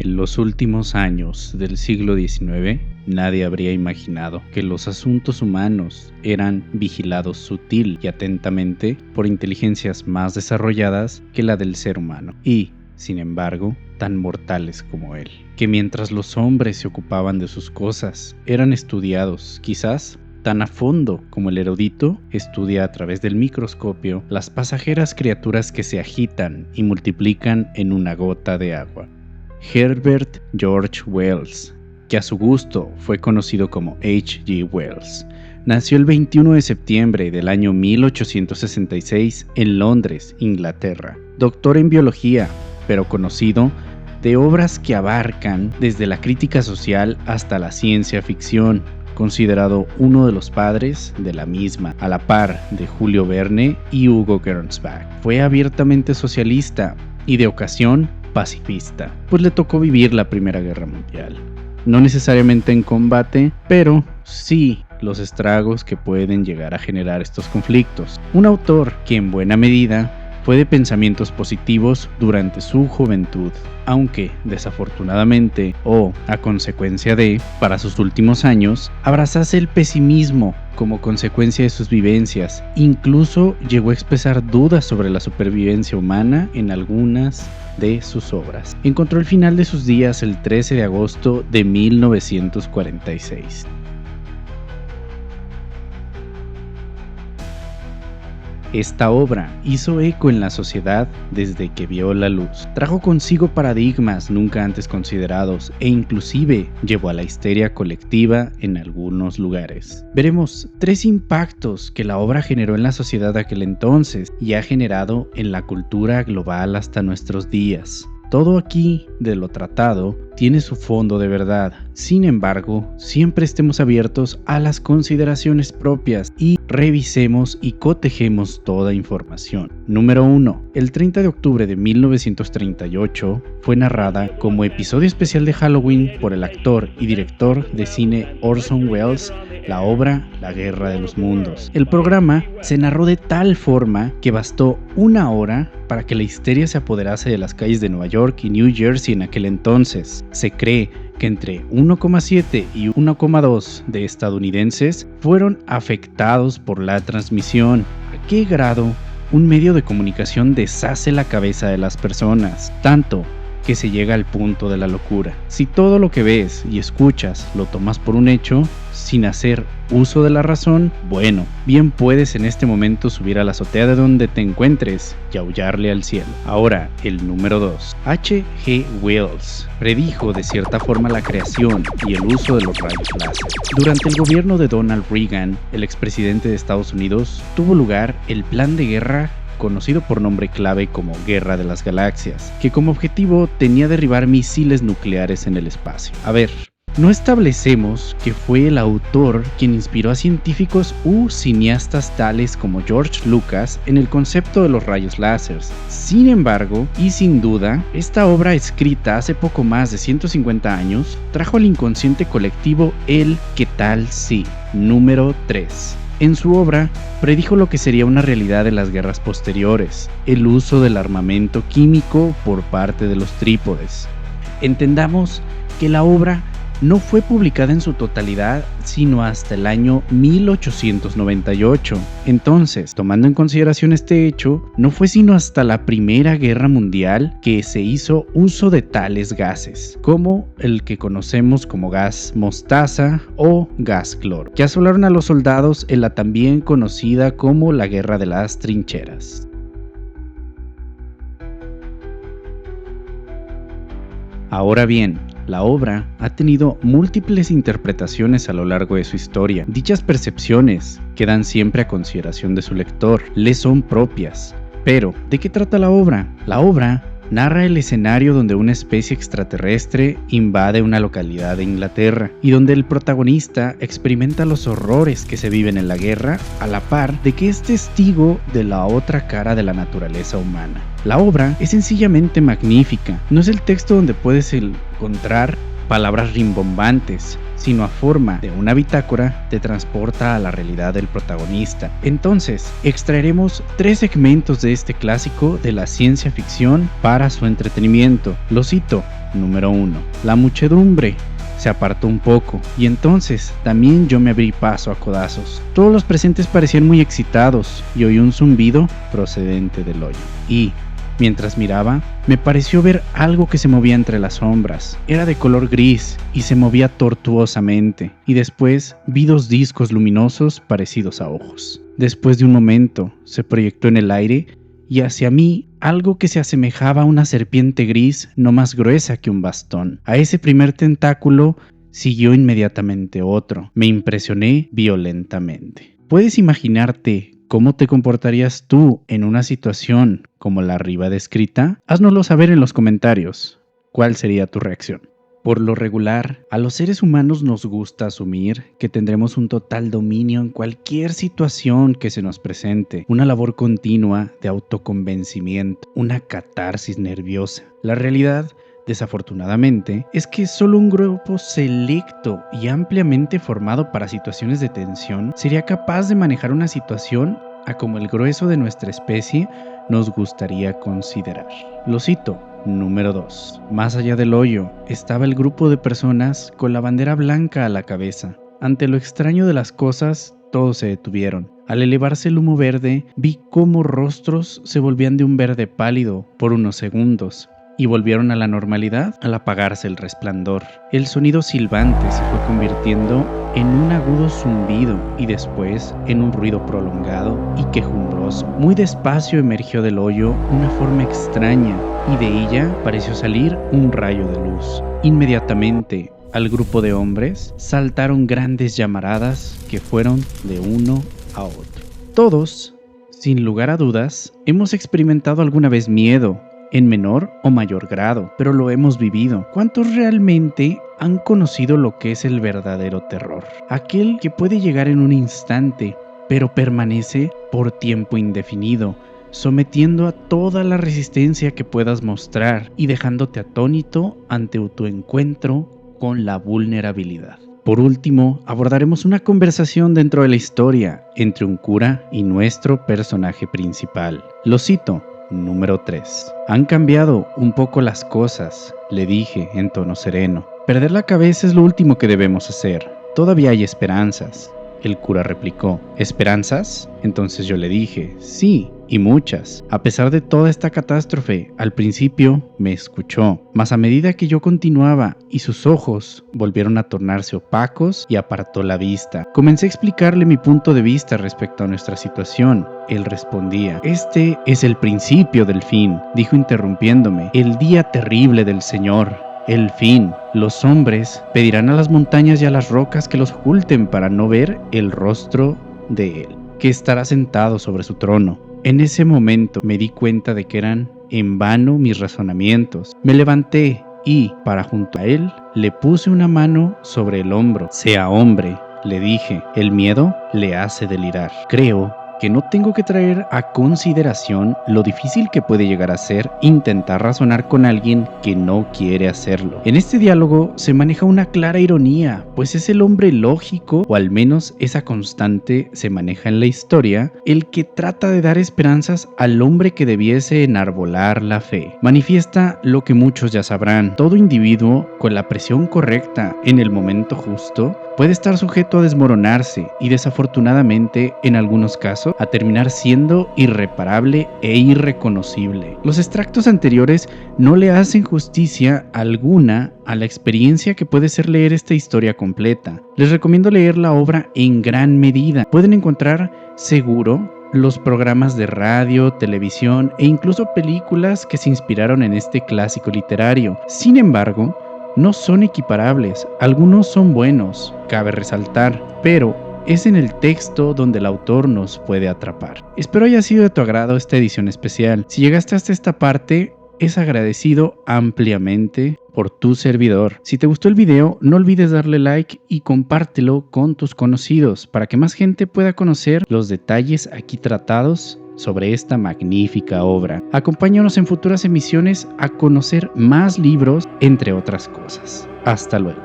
En los últimos años del siglo XIX, nadie habría imaginado que los asuntos humanos eran vigilados sutil y atentamente por inteligencias más desarrolladas que la del ser humano y, sin embargo, tan mortales como él. Que mientras los hombres se ocupaban de sus cosas, eran estudiados, quizás tan a fondo como el erudito estudia a través del microscopio las pasajeras criaturas que se agitan y multiplican en una gota de agua. Herbert George Wells, que a su gusto fue conocido como H.G. Wells, nació el 21 de septiembre del año 1866 en Londres, Inglaterra. Doctor en biología, pero conocido de obras que abarcan desde la crítica social hasta la ciencia ficción, considerado uno de los padres de la misma, a la par de Julio Verne y Hugo Gernsback. Fue abiertamente socialista y de ocasión pacifista, pues le tocó vivir la Primera Guerra Mundial. No necesariamente en combate, pero sí los estragos que pueden llegar a generar estos conflictos. Un autor que en buena medida fue de pensamientos positivos durante su juventud, aunque desafortunadamente o a consecuencia de, para sus últimos años, abrazase el pesimismo como consecuencia de sus vivencias. Incluso llegó a expresar dudas sobre la supervivencia humana en algunas de sus obras. Encontró el final de sus días el 13 de agosto de 1946. Esta obra hizo eco en la sociedad desde que vio la luz. Trajo consigo paradigmas nunca antes considerados e inclusive llevó a la histeria colectiva en algunos lugares. Veremos 3 impactos que la obra generó en la sociedad de aquel entonces y ha generado en la cultura global hasta nuestros días. Todo aquí de lo tratado tiene su fondo de verdad. Sin embargo, siempre estemos abiertos a las consideraciones propias y revisemos y cotejemos toda información. Número 1. El 30 de octubre de 1938 fue narrada como episodio especial de Halloween por el actor y director de cine Orson Welles la obra La Guerra de los Mundos. El programa se narró de tal forma que bastó 1 hora para que la histeria se apoderase de las calles de Nueva York y New Jersey en aquel entonces. Se cree que entre 1,7 y 1,2 de estadounidenses fueron afectados por la transmisión. ¿A qué grado un medio de comunicación deshace la cabeza de las personas? Tanto que se llega al punto de la locura. Si todo lo que ves y escuchas lo tomas por un hecho, sin hacer uso de la razón, bueno, bien puedes en este momento subir a la azotea de donde te encuentres y aullarle al cielo. Ahora, el número 2. H.G. Wells predijo de cierta forma la creación y el uso de los rayos láser. Durante el gobierno de Donald Reagan, el expresidente de Estados Unidos, tuvo lugar el plan de guerra conocido por nombre clave como Guerra de las Galaxias, que como objetivo tenía derribar misiles nucleares en el espacio. A ver, no establecemos que fue el autor quien inspiró a científicos u cineastas tales como George Lucas en el concepto de los rayos láseres. Sin embargo, y sin duda, esta obra escrita hace poco más de 150 años trajo al inconsciente colectivo el ¿qué tal si? Número 3. En su obra, predijo lo que sería una realidad de las guerras posteriores, el uso del armamento químico por parte de los trípodes. Entendamos que la obra no fue publicada en su totalidad sino hasta el año 1898. Entonces, tomando en consideración este hecho, no fue sino hasta la Primera Guerra Mundial que se hizo uso de tales gases, como el que conocemos como gas mostaza o gas cloro, que asolaron a los soldados en la también conocida como la Guerra de las Trincheras. Ahora bien, la obra ha tenido múltiples interpretaciones a lo largo de su historia. Dichas percepciones quedan siempre a consideración de su lector, le son propias. Pero, ¿de qué trata la obra? La obra narra el escenario donde una especie extraterrestre invade una localidad de Inglaterra y donde el protagonista experimenta los horrores que se viven en la guerra a la par de que es testigo de la otra cara de la naturaleza humana. La obra es sencillamente magnífica. No es el texto donde puedes encontrar palabras rimbombantes, sino a forma de una bitácora te transporta a la realidad del protagonista. Entonces, extraeremos 3 segmentos de este clásico de la ciencia ficción para su entretenimiento. Lo cito: número 1. La muchedumbre se apartó un poco, y entonces también yo me abrí paso a codazos. Todos los presentes parecían muy excitados, y oí un zumbido procedente del hoyo. Y, mientras miraba, me pareció ver algo que se movía entre las sombras. Era de color gris, y se movía tortuosamente, y después vi 2 discos luminosos parecidos a ojos. Después de un momento, se proyectó en el aire, y hacia mí algo que se asemejaba a una serpiente gris no más gruesa que un bastón. A ese primer tentáculo siguió inmediatamente otro. Me impresioné violentamente. ¿Puedes imaginarte cómo te comportarías tú en una situación como la arriba descrita? Háznoslo saber en los comentarios. ¿Cuál sería tu reacción? Por lo regular, a los seres humanos nos gusta asumir que tendremos un total dominio en cualquier situación que se nos presente, una labor continua de autoconvencimiento, una catarsis nerviosa. La realidad, desafortunadamente, es que solo un grupo selecto y ampliamente formado para situaciones de tensión sería capaz de manejar una situación a como el grueso de nuestra especie nos gustaría considerar. Lo cito. Número 2. Más allá del hoyo estaba el grupo de personas con la bandera blanca a la cabeza. Ante lo extraño de las cosas, todos se detuvieron. Al elevarse el humo verde, vi cómo rostros se volvían de un verde pálido por unos segundos y volvieron a la normalidad al apagarse el resplandor. El sonido silbante se fue convirtiendo en un agudo zumbido y después en un ruido prolongado y quejumbroso. Muy despacio emergió del hoyo una forma extraña y de ella pareció salir un rayo de luz. Inmediatamente, al grupo de hombres saltaron grandes llamaradas que fueron de uno a otro. Todos, sin lugar a dudas, hemos experimentado alguna vez miedo, en menor o mayor grado, pero lo hemos vivido. ¿Cuántos realmente han conocido lo que es el verdadero terror? Aquel que puede llegar en un instante, pero permanece por tiempo indefinido, sometiendo a toda la resistencia que puedas mostrar y dejándote atónito ante tu encuentro con la vulnerabilidad. Por último, abordaremos una conversación dentro de la historia entre un cura y nuestro personaje principal. Lo cito. Número 3. Han cambiado un poco las cosas, le dije en tono sereno. Perder la cabeza es lo último que debemos hacer. Todavía hay esperanzas. El cura replicó. ¿Esperanzas? Entonces yo le dije, sí, y muchas. A pesar de toda esta catástrofe, al principio me escuchó, mas a medida que yo continuaba y sus ojos volvieron a tornarse opacos y apartó la vista. Comencé a explicarle mi punto de vista respecto a nuestra situación. Él respondía, este es el principio del fin, dijo interrumpiéndome, el día terrible del Señor. El fin. Los hombres pedirán a las montañas y a las rocas que los oculten para no ver el rostro de Él, que estará sentado sobre su trono. En ese momento me di cuenta de que eran en vano mis razonamientos. Me levanté y, para junto a Él, le puse una mano sobre el hombro. Sea hombre, le dije, el miedo le hace delirar. Creo que no tengo que traer a consideración lo difícil que puede llegar a ser intentar razonar con alguien que no quiere hacerlo. En este diálogo se maneja una clara ironía, pues es el hombre lógico, o al menos esa constante se maneja en la historia, el que trata de dar esperanzas al hombre que debiese enarbolar la fe. Manifiesta lo que muchos ya sabrán: todo individuo con la presión correcta en el momento justo puede estar sujeto a desmoronarse y desafortunadamente en algunos casos a terminar siendo irreparable e irreconocible. Los extractos anteriores no le hacen justicia alguna a la experiencia que puede ser leer esta historia completa. Les recomiendo leer la obra en gran medida. Pueden encontrar seguro los programas de radio, televisión e incluso películas que se inspiraron en este clásico literario. Sin embargo, no son equiparables, algunos son buenos, cabe resaltar, pero es en el texto donde el autor nos puede atrapar. Espero haya sido de tu agrado esta edición especial. Si llegaste hasta esta parte, es agradecido ampliamente por tu servidor. Si te gustó el video, no olvides darle like y compártelo con tus conocidos para que más gente pueda conocer los detalles aquí tratados sobre esta magnífica obra. Acompáñanos en futuras emisiones a conocer más libros, entre otras cosas. Hasta luego.